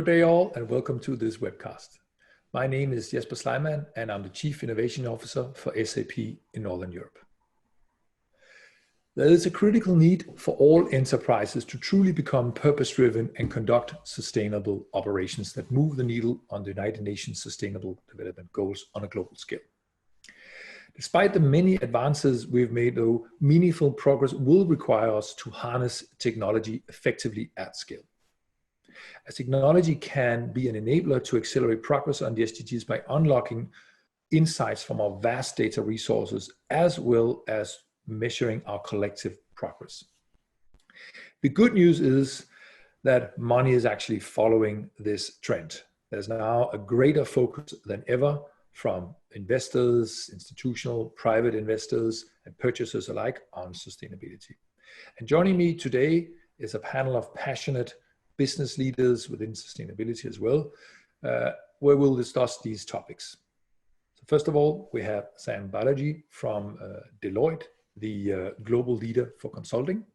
day all, and welcome to this webcast. My name is Jesper Sleiman, and I'm the Chief Innovation Officer for SAP in Northern Europe. There is a critical need for all enterprises to truly become purpose-driven and conduct sustainable operations that move the needle on the United Nations Sustainable Development Goals on a global scale. Despite the many advances we've made, though, meaningful progress will require us to harness technology effectively at scale. As technology can be an enabler to accelerate progress on the SDGs by unlocking insights from our vast data resources, as well as measuring our collective progress. The good news is that money is actually following this trend. There's now a greater focus than ever from investors, institutional, private investors, and purchasers alike on sustainability. And joining me today is a panel of passionate business leaders within sustainability as well, where we'll discuss these topics. So first of all, we have Sam Balaji from Deloitte, the global leader for consulting.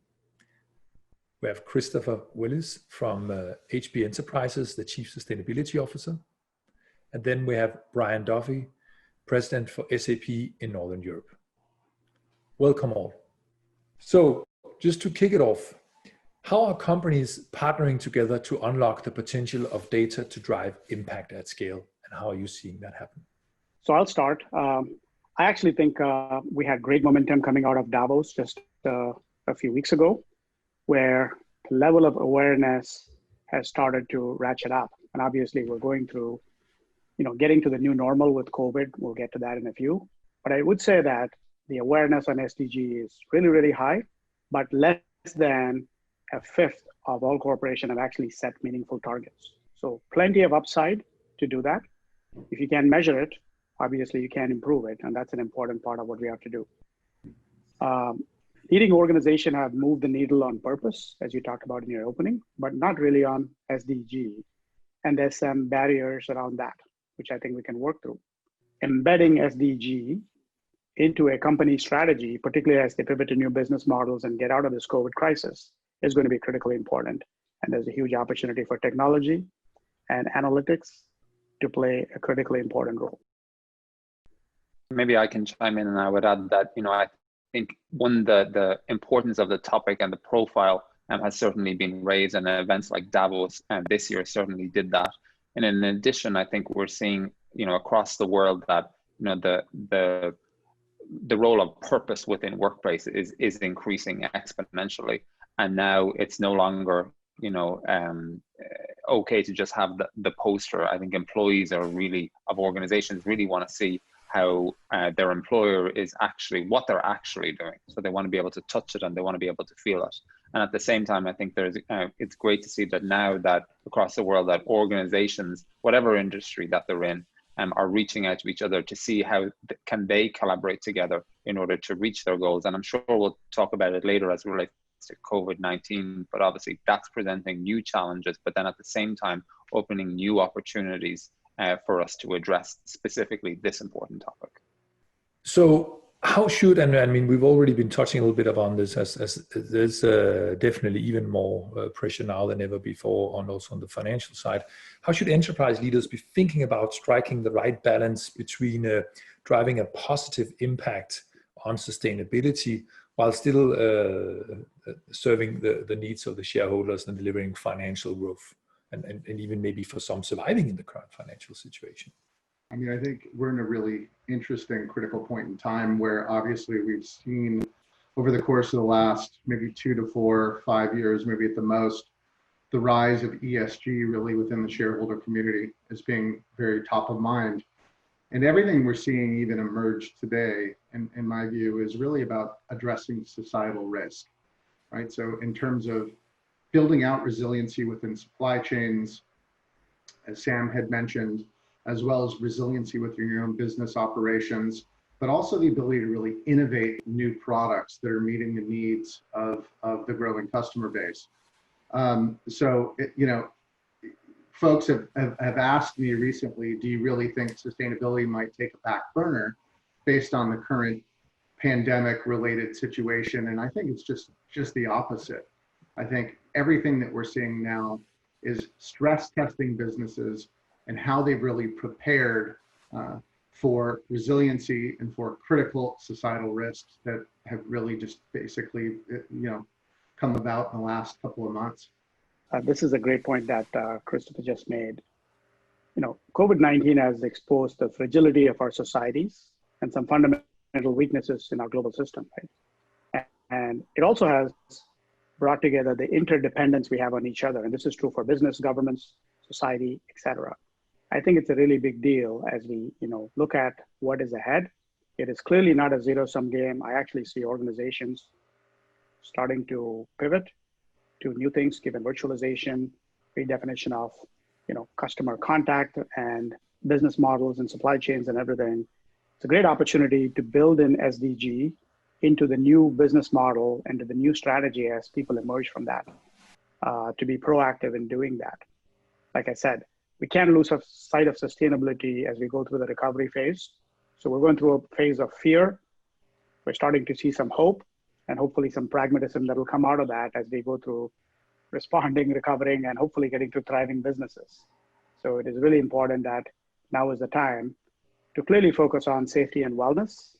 We have Christopher Willis from HP Enterprises, the Chief Sustainability Officer. And then we have Brian Duffy, President for SAP in Northern Europe. Welcome all. So just to kick it off, how are companies partnering together to unlock the potential of data to drive impact at scale? And how are you seeing that happen? So I'll start. I actually think we had great momentum coming out of Davos just a few weeks ago, where the level of awareness has started to ratchet up. And obviously we're going through, getting to the new normal with COVID. We'll get to that in a few. But I would say that the awareness on SDG is really, really high, but less than a fifth of all corporations have actually set meaningful targets. So plenty of upside to do that. If you can measure it, obviously you can improve it. And that's an important part of what we have to do. Leading organizations have moved the needle on purpose, as you talked about in your opening, but not really on SDG. And there's some barriers around that, which I think we can work through. Embedding SDG into a company strategy, particularly as they pivot to new business models and get out of this COVID crisis, is going to be critically important. And there's a huge opportunity for technology and analytics to play a critically important role. Maybe I can chime in, and I would add that, I think the importance of the topic and the profile has certainly been raised, and events like Davos this year certainly did that. And in addition, I think we're seeing, across the world that, the role of purpose within workplace is increasing exponentially. And now it's no longer, okay to just have the poster. I think employees of organizations really want to see how their employer is actually, what they're actually doing. So they want to be able to touch it and they want to be able to feel it. And at the same time, I think it's great to see that now that across the world that organizations, whatever industry that they're in, are reaching out to each other to see how can they collaborate together in order to reach their goals. And I'm sure we'll talk about it later as it relates to COVID-19, but obviously that's presenting new challenges, but then at the same time, opening new opportunities for us to address specifically this important topic. So how should, and I mean, we've already been touching a little bit upon this as there's definitely even more pressure now than ever before, and also on the financial side. How should enterprise leaders be thinking about striking the right balance between driving a positive impact on sustainability while still serving the needs of the shareholders and delivering financial growth, and even maybe for some surviving in the current financial situation? I mean, I think we're in a really interesting, critical point in time where obviously we've seen over the course of the last maybe 2 to 4, 5 years, maybe at the most, the rise of ESG really within the shareholder community as being very top of mind. And everything we're seeing even emerge today, in my view, is really about addressing societal risk, right? So in terms of building out resiliency within supply chains, as Sam had mentioned, as well as resiliency within your own business operations, but also the ability to really innovate new products that are meeting the needs of the growing customer base. Folks have asked me recently, do you really think sustainability might take a back burner based on the current pandemic related situation? And I think it's just the opposite. I think everything that we're seeing now is stress testing businesses and how they've really prepared for resiliency and for critical societal risks that have really just basically, come about in the last couple of months. This is a great point that Christopher just made. COVID-19 has exposed the fragility of our societies and some fundamental weaknesses in our global system, right? And it also has brought together the interdependence we have on each other. And this is true for business, governments, society, etc. I think it's a really big deal as we, look at what is ahead. It is clearly not a zero-sum game. I actually see organizations starting to pivot to new things, given virtualization, redefinition of, customer contact and business models and supply chains and everything. It's a great opportunity to build an SDG into the new business model and to the new strategy as people emerge from that, to be proactive in doing that. Like I said, we can't lose sight of sustainability as we go through the recovery phase. So we're going through a phase of fear. We're starting to see some hope and hopefully some pragmatism that will come out of that as we go through responding, recovering, and hopefully getting to thriving businesses. So it is really important that now is the time to clearly focus on safety and wellness,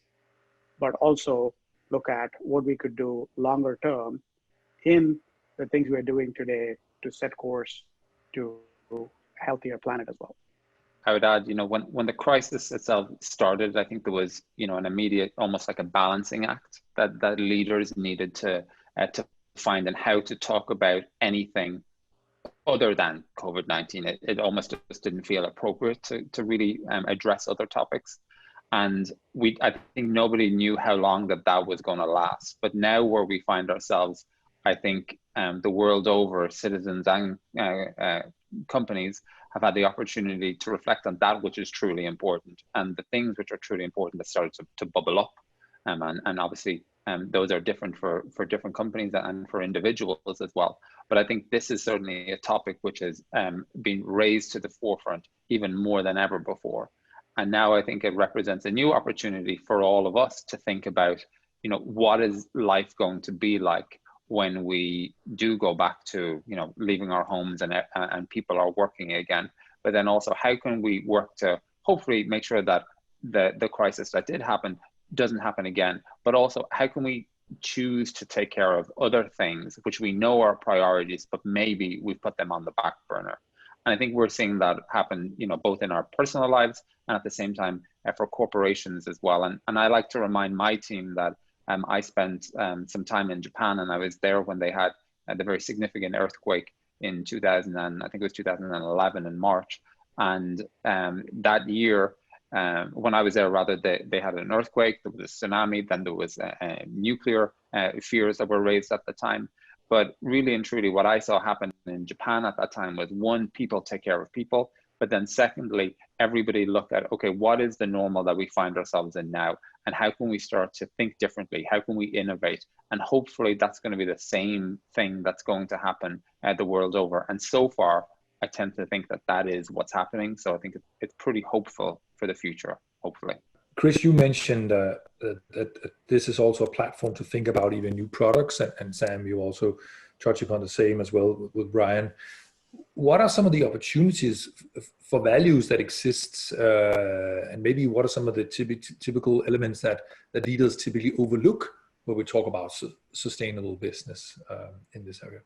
but also look at what we could do longer term in the things we're doing today to set course to a healthier planet as well. I would add, when the crisis itself started, I think there was, an immediate, almost like a balancing act that leaders needed to find and how to talk about anything other than COVID-19. It almost just didn't feel appropriate to really address other topics. And I think nobody knew how long that was going to last. But now where we find ourselves, I think the world over, citizens and companies have had the opportunity to reflect on that which is truly important, and the things which are truly important that started to bubble up. And obviously, those are different for different companies and for individuals as well. But I think this is certainly a topic which has been raised to the forefront even more than ever before. And now I think it represents a new opportunity for all of us to think about, what is life going to be like when we do go back to, leaving our homes and people are working again. But then also, how can we work to hopefully make sure that the crisis that did happen doesn't happen again, but also how can we choose to take care of other things which we know are priorities, but maybe we put them on the back burner. And I think we're seeing that happen, both in our personal lives and at the same time for corporations as well. And I like to remind my team that I spent some time in Japan, and I was there when they had the very significant earthquake in 2011 in March. And that year, when I was there, rather, they had an earthquake, there was a tsunami, then there was nuclear fears that were raised at the time. But really and truly, what I saw happen in Japan at that time was, one, people take care of people, but then secondly, everybody looked at, okay, what is the normal that we find ourselves in now? And how can we start to think differently? How can we innovate? And hopefully that's going to be the same thing that's going to happen the world over. And so far, I tend to think that is what's happening. So I think it's pretty hopeful for the future, hopefully. Chris, you mentioned that this is also a platform to think about even new products. And Sam, you also touch upon the same as well with Brian. What are some of the opportunities for values that exists, and maybe what are some of the typical elements that leaders typically overlook when we talk about sustainable business in this area?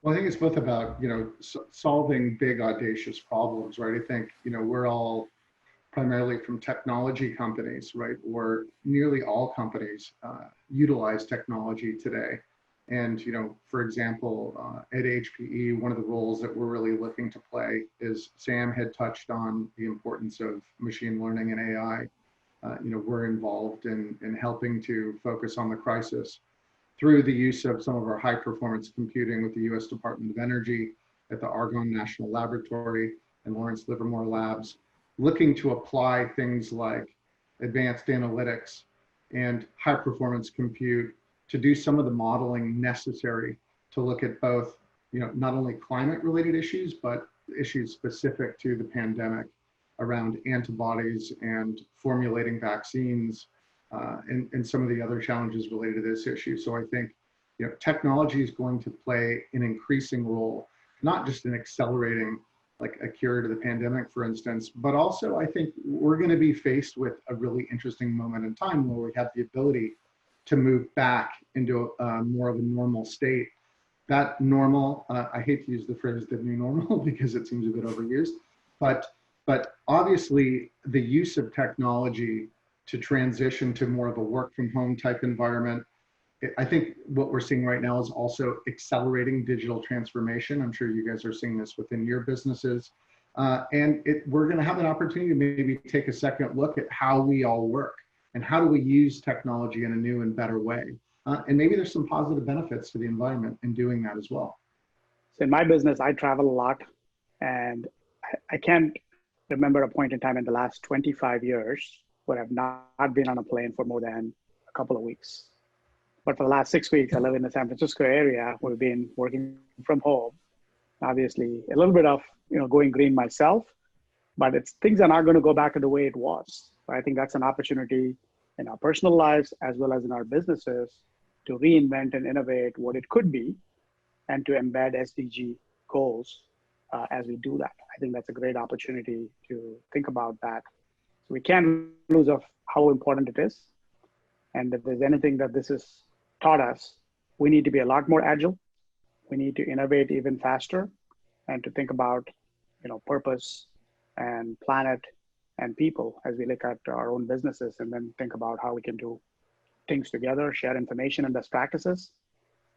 Well, I think it's both about, solving big, audacious problems, right? I think, we're all primarily from technology companies, right? Or nearly all companies utilize technology today. And, for example, at HPE, one of the roles that we're really looking to play is, Sam had touched on the importance of machine learning and AI. We're involved in helping to focus on the crisis through the use of some of our high performance computing with the US Department of Energy at the Argonne National Laboratory and Lawrence Livermore Labs, looking to apply things like advanced analytics and high performance compute to do some of the modeling necessary to look at both, not only climate related issues, but issues specific to the pandemic around antibodies and formulating vaccines, and some of the other challenges related to this issue. So I think, technology is going to play an increasing role not just in accelerating like a cure to the pandemic, for instance, but also I think we're going to be faced with a really interesting moment in time where we have the ability to move back into more of a normal state. That normal, I hate to use the phrase the new normal because it seems a bit overused, but obviously the use of technology to transition to more of a work from home type environment, I think what we're seeing right now is also accelerating digital transformation. I'm sure you guys are seeing this within your businesses. We're going to have an opportunity to maybe take a second look at how we all work and how do we use technology in a new and better way. And maybe there's some positive benefits to the environment in doing that as well. So in my business, I travel a lot, and I can't remember a point in time in the last 25 years where I've not been on a plane for more than a couple of weeks. But for the last 6 weeks, I live in the San Francisco area. We've been working from home. Obviously, a little bit of going green myself, but things are not going to go back to the way it was. I think that's an opportunity in our personal lives as well as in our businesses to reinvent and innovate what it could be, and to embed SDG goals as we do that. I think that's a great opportunity to think about that. So we can't lose of how important it is. And if there's anything that this has taught us, we need to be a lot more agile. We need to innovate even faster, and to think about, purpose and planet and people as we look at our own businesses, and then think about how we can do things together, share information and best practices.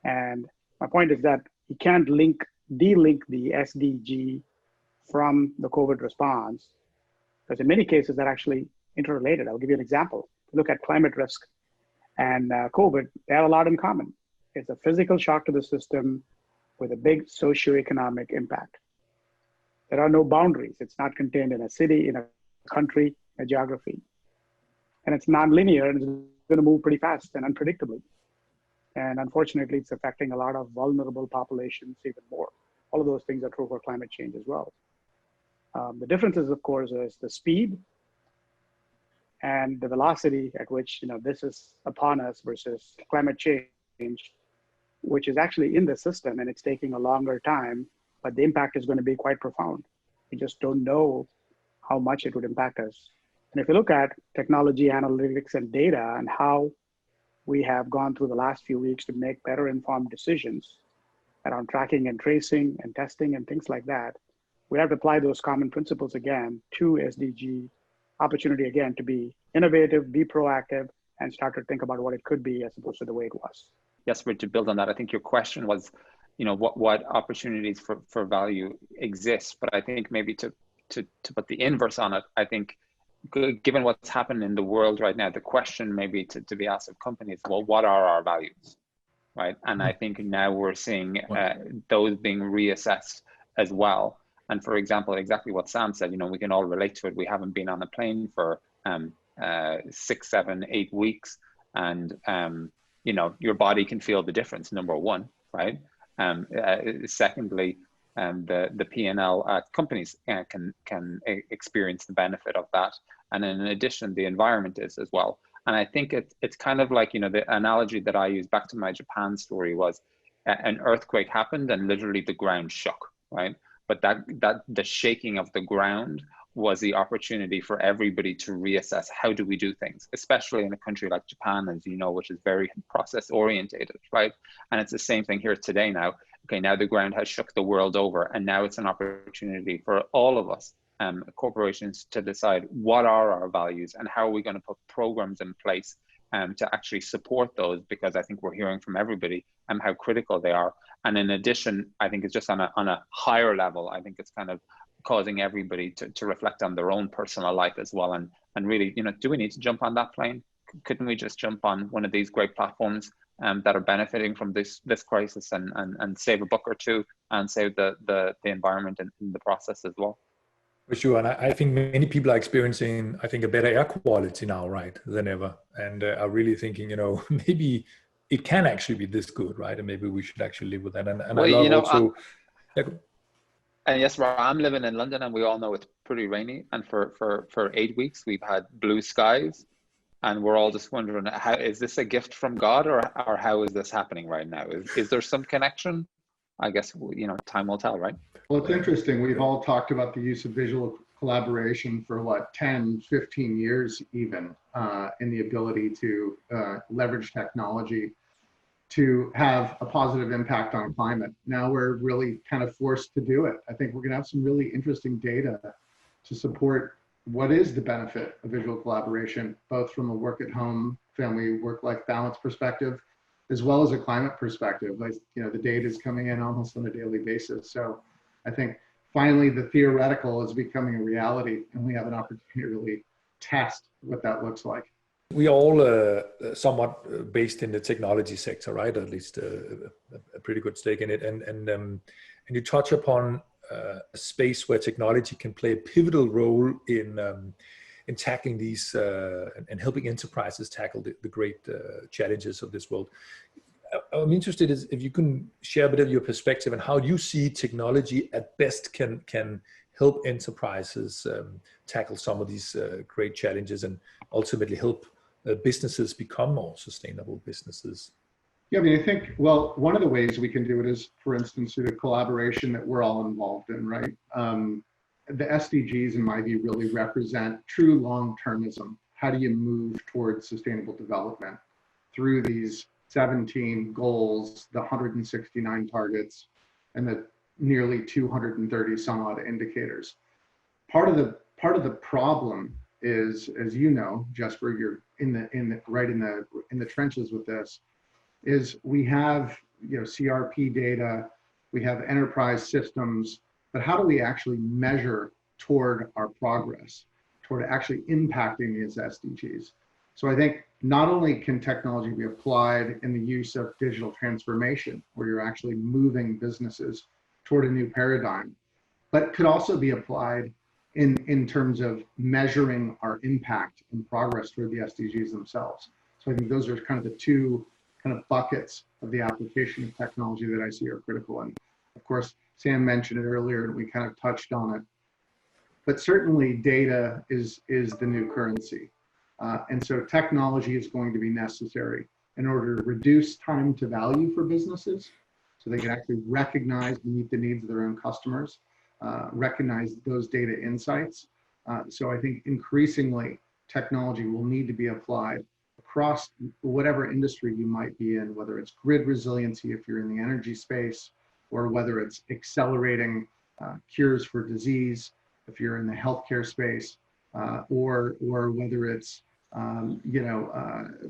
And my point is that you can't de-link the SDG from the COVID response, because in many cases they're actually interrelated. I'll give you an example. Look at climate risk and COVID, they have a lot in common. It's a physical shock to the system with a big socioeconomic impact. There are no boundaries. It's not contained in a city, in a country, a geography. And it's non-linear, and it's going to move pretty fast and unpredictably. And unfortunately, it's affecting a lot of vulnerable populations even more. All of those things are true for climate change as well. The differences, of course, is the speed and the velocity at which this is upon us versus climate change, which is actually in the system and it's taking a longer time, but the impact is going to be quite profound. We just don't know how much it would impact us. And if you look at technology, analytics, and data, and how we have gone through the last few weeks to make better informed decisions around tracking and tracing and testing and things like that, we have to apply those common principles again to SDG opportunity again to be innovative, be proactive, and start to think about what it could be as opposed to the way it was. Yes, Rich, to build on that, I think your question was, what opportunities for value exist, but I think maybe to put the inverse on it, I think given what's happened in the world right now, the question maybe to be asked of companies, well, what are our values, right? And I think now we're seeing those being reassessed as well. And for example, exactly what Sam said, we can all relate to it. We haven't been on a plane for 6, 7, 8 weeks, and your body can feel the difference, number one, right? Secondly, the P&L companies can experience the benefit of that. And in addition, the environment is as well. And I think it's kind of like, the analogy that I use back to my Japan story was an earthquake happened and literally the ground shook, right? But that the shaking of the ground was the opportunity for everybody to reassess how do we do things, especially in a country like Japan, as you know, which is very process orientated, right? And it's the same thing here today now. Okay, now the ground has shook the world over, and now it's an opportunity for all of us, corporations, to decide what are our values and how are we going to put programs in place to actually support those, because I think we're hearing from everybody how critical they are. And in addition, I think it's just on a higher level, I think it's kind of causing everybody to reflect on their own personal life as well. And really, do we need to jump on that plane? Couldn't we just jump on one of these great platforms that are benefiting from this crisis and save a buck or two and save the environment in the process as well? For sure. And I think many people are experiencing, a better air quality now, right, than ever. And are really thinking, maybe it can actually be this good, right? And maybe we should actually live with that. And well, I love also... And yes, Rob, I'm living in London, and we all know it's pretty rainy. And for 8 weeks, we've had blue skies, and we're all just wondering, how is this a gift from God, or how is this happening right now? Is there some connection? I guess, you know, time will tell, right? Well, it's interesting. We've all talked about the use of visual collaboration for what, 10, 15 years even, in the ability to leverage technology to have a positive impact on climate. Now we're really kind of forced to do it. I think we're going to have some really interesting data to support what is the benefit of visual collaboration, both from a work at home, family work-life balance perspective, as well as a climate perspective. Like, you know, the data is coming in almost on a daily basis. So I think finally the theoretical is becoming a reality, and we have an opportunity to really test what that looks like. We all somewhat based in the technology sector, right? At least a pretty good stake in it. And you touch upon a space where technology can play a pivotal role in tackling these and helping enterprises tackle the great challenges of this world. I'm interested if you can share a bit of your perspective on how you see technology at best can help enterprises tackle some of these great challenges and ultimately help businesses become more sustainable businesses. Yeah, I mean, I think, well, one of the ways we can do it is, for instance, through the collaboration that we're all involved in, right? The SDGs, in my view, really represent true long-termism. How do you move towards sustainable development through these 17 goals, the 169 targets, and the nearly 230 some odd indicators? Part of the problem is, as you know, Jesper, you're in the trenches with this, is we have, you know, CRP data, we have enterprise systems, but how do we actually measure toward our progress, toward actually impacting these SDGs? So I think not only can technology be applied in the use of digital transformation, where you're actually moving businesses toward a new paradigm, but it could also be applied in terms of measuring our impact and progress toward the SDGs themselves. So I think those are kind of the two kind of buckets of the application of technology that I see are critical. And of course, Sam mentioned it earlier and we kind of touched on it, but certainly data is the new currency. And so technology is going to be necessary in order to reduce time to value for businesses so they can actually recognize and meet the needs of their own customers, recognize those data insights. So I think increasingly technology will need to be applied across whatever industry you might be in, whether it's grid resiliency if you're in the energy space, or whether it's accelerating cures for disease if you're in the healthcare space, or whether it's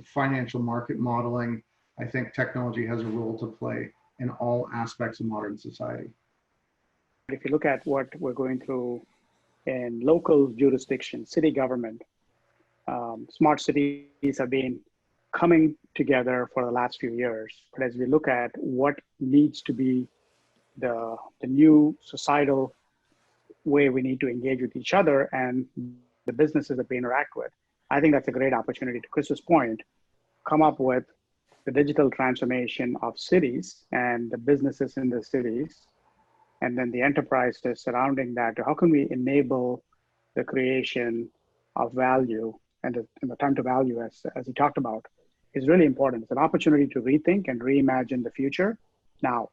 financial market modeling. I think technology has a role to play in all aspects of modern society. If you look at what we're going through in local jurisdiction, city government, smart cities have been coming together for the last few years. But as we look at what needs to be the new societal way we need to engage with each other and the businesses that we interact with, I think that's a great opportunity, to Chris's point, come up with the digital transformation of cities and the businesses in the cities, and then the enterprises surrounding that. How can we enable the creation of value and the time to value, as he talked about, is really important. It's an opportunity to rethink and reimagine the future now.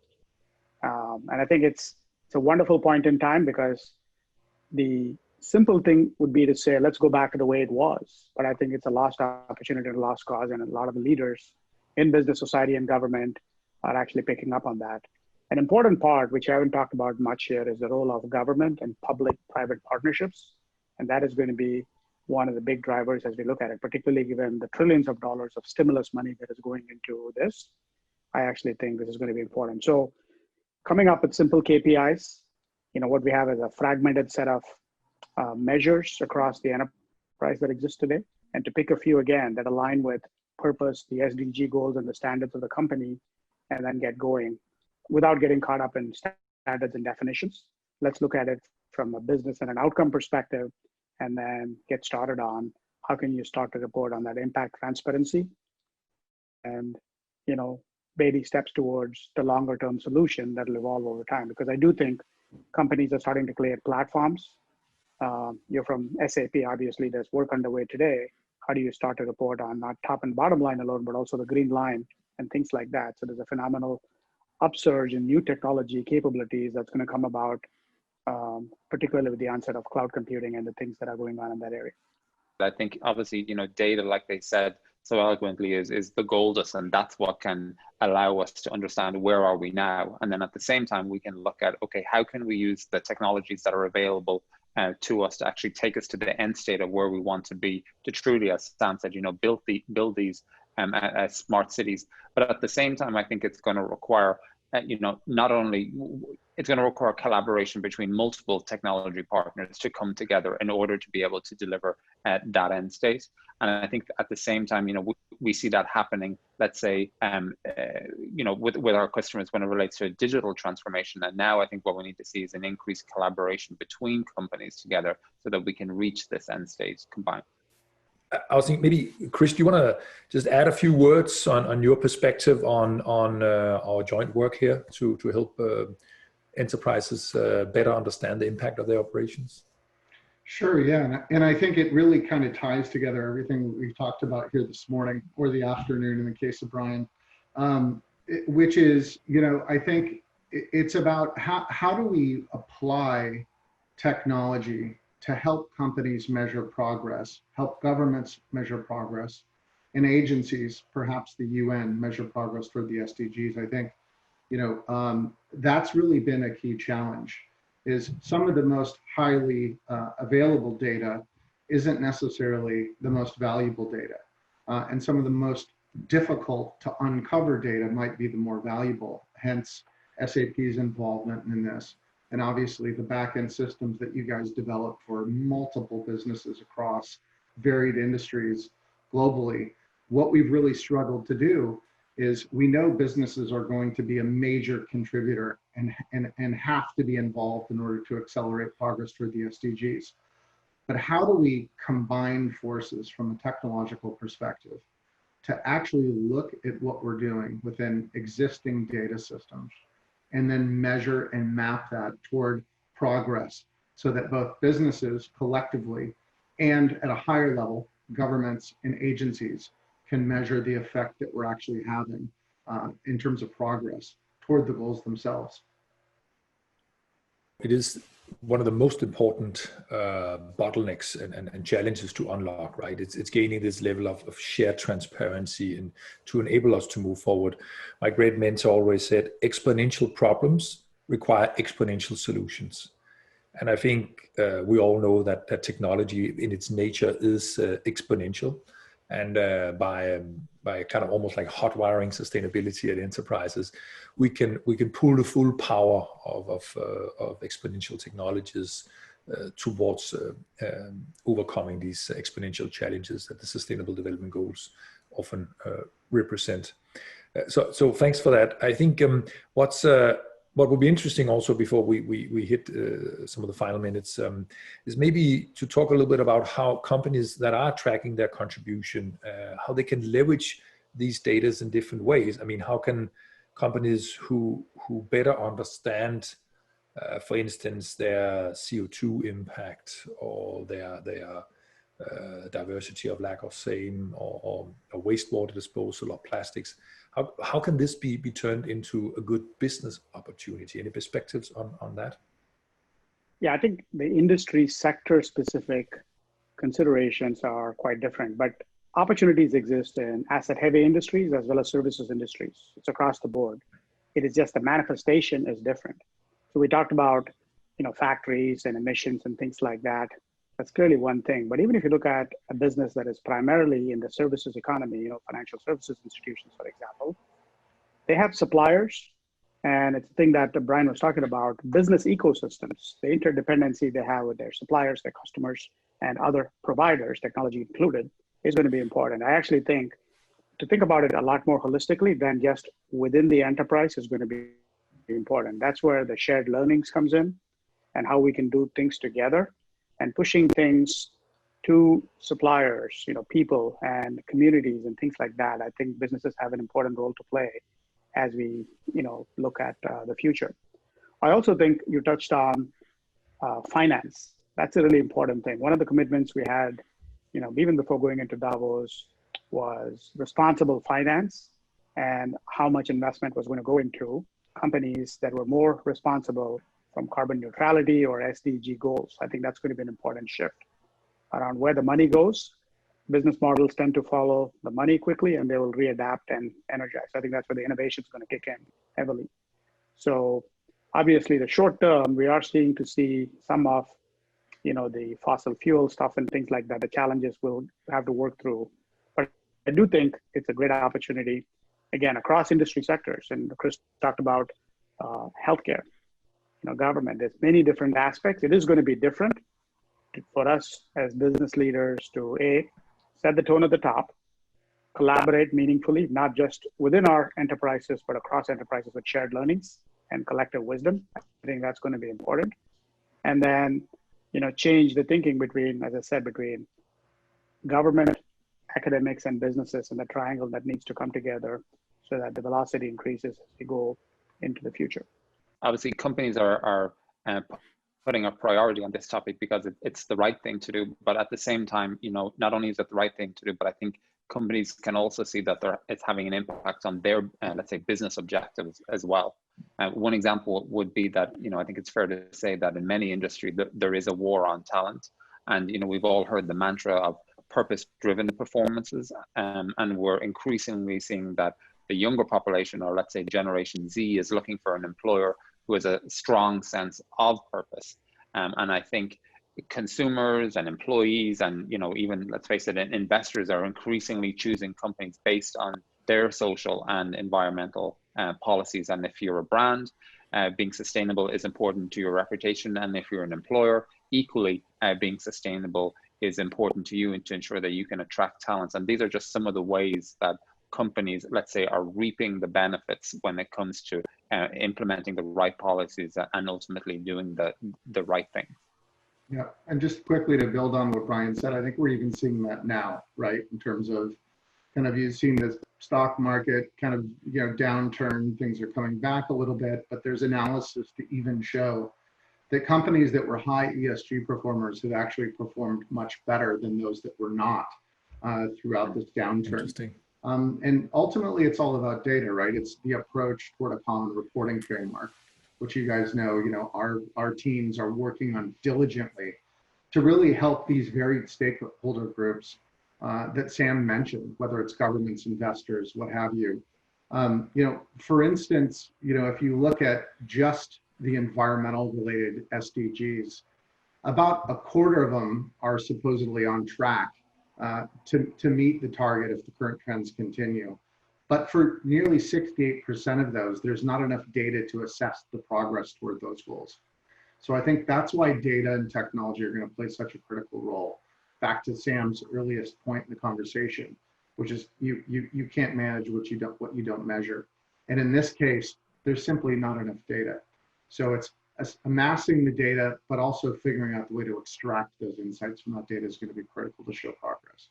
And I think it's a wonderful point in time, because the simple thing would be to say, let's go back to the way it was. But I think it's a lost opportunity and a lost cause. And a lot of the leaders in business, society, and government are actually picking up on that. An important part, which I haven't talked about much here, is the role of government and public-private partnerships. And that is going to be one of the big drivers as we look at it, particularly given the trillions of dollars of stimulus money that is going into this. I actually think this is going to be important. So coming up with simple KPIs, what we have is a fragmented set of measures across the enterprise that exists today. And to pick a few again that align with purpose, the SDG goals and the standards of the company, and then get going without getting caught up in standards and definitions. Let's look at it from a business and an outcome perspective, and then get started on how can you start to report on that impact transparency and, baby steps towards the longer term solution that will evolve over time. Because I do think companies are starting to create platforms. You're from SAP, obviously there's work underway today. How do you start to report on not top and bottom line alone, but also the green line and things like that? So there's a phenomenal upsurge in new technology capabilities that's going to come about, particularly with the onset of cloud computing and the things that are going on in that area. I think obviously, data, like they said so eloquently, is the gold dust, and that's what can allow us to understand where are we now. And then at the same time, we can look at, okay, how can we use the technologies that are available to us to actually take us to the end state of where we want to be, to truly, as Sam said, build these smart cities. But at the same time, I think it's going to require, not only, it's going to require collaboration between multiple technology partners to come together in order to be able to deliver that end state. And I think at the same time, we see that happening, let's say, with our customers when it relates to digital transformation. And now I think what we need to see is an increased collaboration between companies together so that we can reach this end state combined. I was thinking maybe, Chris, do you want to just add a few words on your perspective on our joint work here to help enterprises better understand the impact of their operations? Sure, yeah. And I think it really kind of ties together everything we've talked about here this morning or the afternoon in the case of Brian, which is, I think it's about how do we apply technology to help companies measure progress, help governments measure progress, and agencies, perhaps the UN, measure progress toward the SDGs. I think, that's really been a key challenge, is some of the most highly available data isn't necessarily the most valuable data. And some of the most difficult to uncover data might be the more valuable, hence SAP's involvement in this. And obviously the back-end systems that you guys develop for multiple businesses across varied industries globally. What we've really struggled to do is we know businesses are going to be a major contributor and have to be involved in order to accelerate progress toward the SDGs. But how do we combine forces from a technological perspective to actually look at what we're doing within existing data systems and then measure and map that toward progress so that both businesses collectively and at a higher level, governments and agencies can measure the effect that we're actually having in terms of progress toward the goals themselves. It is one of the most important bottlenecks and challenges to unlock, right? It's gaining this level of shared transparency and to enable us to move forward. My great mentor always said, exponential problems require exponential solutions. And I think we all know that technology in its nature is exponential. And by kind of almost like hot wiring sustainability at enterprises, we can pull the full power of exponential technologies towards overcoming these exponential challenges that the Sustainable Development Goals often represent. So thanks for that. I think what would be interesting also before we hit some of the final minutes is maybe to talk a little bit about how companies that are tracking their contribution, how they can leverage these data in different ways. I mean, how can companies who better understand, for instance, their CO2 impact or their diversity of lack of same or wastewater disposal or plastics, how can this be turned into a good business opportunity? Any perspectives on that? Yeah, I think the industry sector specific considerations are quite different, but opportunities exist in asset heavy industries as well as services industries. It's across the board. It is just the manifestation is different. So we talked about, factories and emissions and things like that. That's clearly one thing. But even if you look at a business that is primarily in the services economy, financial services institutions, for example, they have suppliers. And it's the thing that Brian was talking about, business ecosystems, the interdependency they have with their suppliers, their customers, and other providers, technology included, is going to be important. I actually think to think about it a lot more holistically than just within the enterprise is going to be important. That's where the shared learnings comes in and how we can do things together and pushing things to suppliers, people and communities and things like that. I think businesses have an important role to play as we, look at the future. I also think you touched on finance. That's a really important thing. One of the commitments we had, even before going into Davos, was responsible finance and how much investment was going to go into companies that were more responsible from carbon neutrality or SDG goals. I think that's going to be an important shift around where the money goes. Business models tend to follow the money quickly, and they will readapt and energize. I think that's where the innovation is going to kick in heavily. So obviously the short term, we are seeing some of, the fossil fuel stuff and things like that. The challenges we'll have to work through. But I do think it's a great opportunity, again, across industry sectors. And Chris talked about healthcare, government. There's many different aspects. It is going to be different for us as business leaders to set the tone at the top, collaborate meaningfully, not just within our enterprises, but across enterprises with shared learnings and collective wisdom. I think that's going to be important. And then, change the thinking between, as I said, between government, academics, and businesses, and the triangle that needs to come together so that the velocity increases as we go into the future. Obviously, companies are putting a priority on this topic because it's the right thing to do. But at the same time, not only is it the right thing to do, but I think companies can also see that it's having an impact on their, let's say, business objectives as well. One example would be that, I think it's fair to say that in many industries, there is a war on talent. And, we've all heard the mantra of purpose-driven performances. And we're increasingly seeing that the younger population, or let's say Generation Z, is looking for an employer who has a strong sense of purpose. And I think consumers and employees and, even, let's face it, investors are increasingly choosing companies based on their social and environmental policies. And if you're a brand, being sustainable is important to your reputation. And if you're an employer, equally being sustainable is important to you and to ensure that you can attract talents. And these are just some of the ways that companies, let's say, are reaping the benefits when it comes to implementing the right policies and ultimately doing the right thing. Yeah, and just quickly to build on what Brian said, I think we're even seeing that now, right? In terms of you've seen this stock market downturn, things are coming back a little bit, but there's analysis to even show that companies that were high ESG performers have actually performed much better than those that were not throughout this downturn. Interesting. And ultimately, it's all about data, right? It's the approach toward a common reporting framework, which you guys know, our teams are working on diligently to really help these varied stakeholder groups that Sam mentioned, whether it's governments, investors, what have you. For instance, if you look at just the environmental related SDGs, about a quarter of them are supposedly on track to meet the target if the current trends continue. But for nearly 68% of those, there's not enough data to assess the progress toward those goals. So I think that's why data and technology are going to play such a critical role. Back to Sam's earliest point in the conversation, which is you can't manage what you don't measure. And in this case, there's simply not enough data. So it's amassing the data, but also figuring out the way to extract those insights from that data is going to be critical to show progress.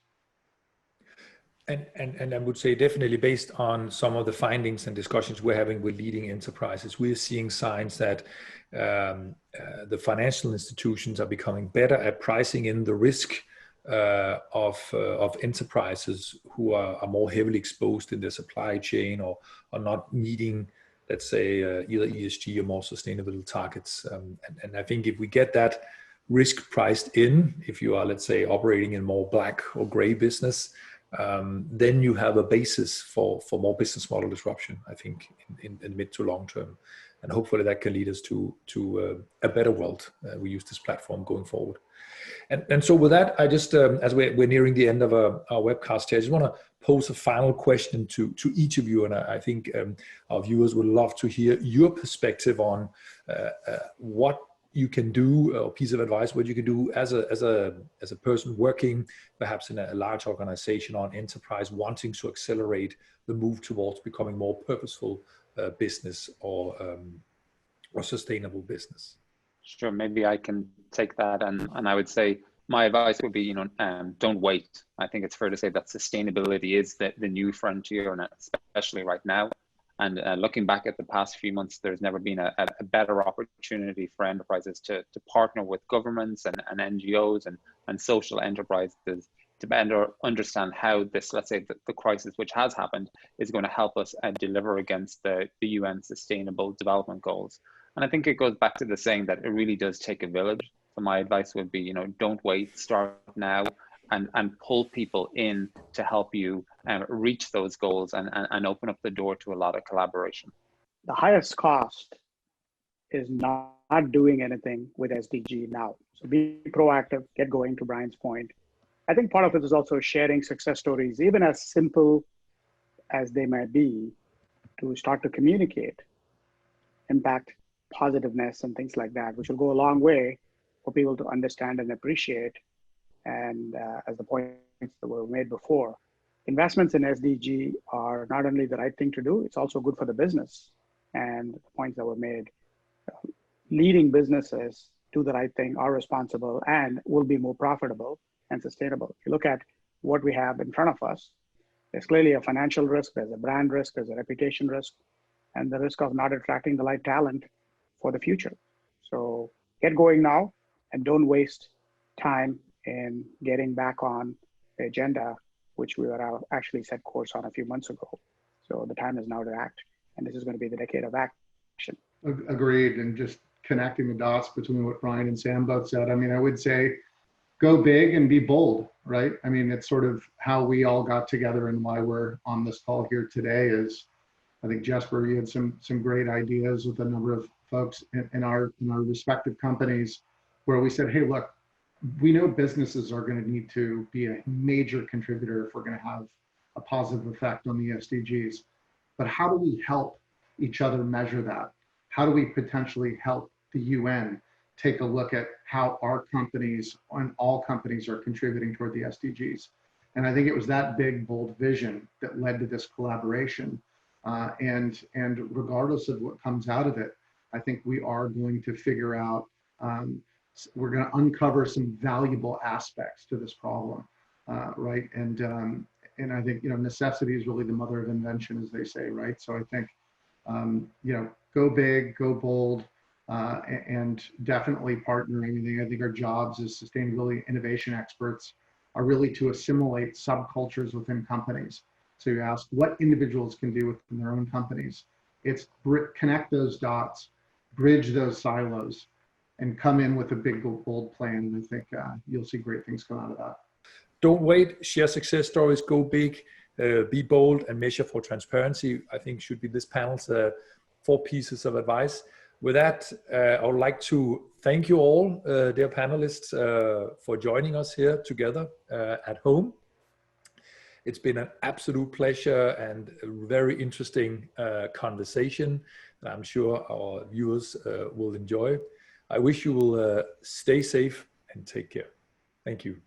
And I would say definitely based on some of the findings and discussions we're having with leading enterprises, we're seeing signs that the financial institutions are becoming better at pricing in the risk of enterprises who are more heavily exposed in their supply chain or are not meeting, let's say, either ESG or more sustainable targets. And I think if we get that risk priced in, if you are, let's say, operating in more black or gray business, then you have a basis for more business model disruption, I think, in mid to long term. And hopefully that can lead us to a better world. We use this platform going forward. And so with that, I just, as we're nearing the end of our webcast here, I just want to pose a final question to each of you. And I think our viewers would love to hear your perspective on what you can do, or piece of advice, what you can do as a person working perhaps in a large organization or an enterprise wanting to accelerate the move towards becoming more purposeful business or sustainable business. Sure, maybe I can take that, and I would say my advice would be, don't wait. I think it's fair to say that sustainability is the new frontier, and especially right now. And looking back at the past few months, there's never been a better opportunity for enterprises to partner with governments and NGOs and social enterprises to better understand how this, let's say, the crisis which has happened is going to help us deliver against the UN Sustainable Development Goals. And I think it goes back to the saying that it really does take a village. So my advice would be, you know, don't wait, start now, and pull people in to help you reach those goals and open up the door to a lot of collaboration. The highest cost is not doing anything with SDG now. So be proactive, get going, to Brian's point. I think part of it is also sharing success stories, even as simple as they might be, to start to communicate impact, positiveness, and things like that, which will go a long way for people to understand and appreciate. And as the points that were made before, investments in SDG are not only the right thing to do, it's also good for the business. And the points that were made, leading businesses do the right thing, are responsible, and will be more profitable and sustainable. If you look at what we have in front of us, there's clearly a financial risk, there's a brand risk, there's a reputation risk, and the risk of not attracting the right talent for the future. So get going now and don't waste time in getting back on the agenda, which we were actually set course on a few months ago. So the time is now to act, and this is going to be the decade of action. Agreed. And just connecting the dots between what Brian and Sam both said, I mean, I would say go big and be bold, right? I mean, it's sort of how we all got together and why we're on this call here today is, I think, Jesper, you had some great ideas with a number of folks in our respective companies where we said, hey, look, we know businesses are going to need to be a major contributor if we're going to have a positive effect on the SDGs. But how do we help each other measure that? How do we potentially help the UN take a look at how our companies and all companies are contributing toward the SDGs? And I think it was that big, bold vision that led to this collaboration. And regardless of what comes out of it, I think we are going to figure out, we're going to uncover some valuable aspects to this problem, right? And I think, you know, necessity is really the mother of invention, as they say, right? So I think, you know, go big, go bold, and definitely partner. I think our jobs as sustainability innovation experts are really to assimilate subcultures within companies. So you ask what individuals can do within their own companies. It's connect those dots, bridge those silos, and come in with a big, bold plan. And I think you'll see great things come out of that. Don't wait, share success stories, go big, be bold, and measure for transparency. I think should be this panel's 4 pieces of advice. With that, I would like to thank you all, dear panelists, for joining us here together at home. It's been an absolute pleasure and a very interesting conversation that I'm sure our viewers will enjoy. I wish you will stay safe and take care. Thank you.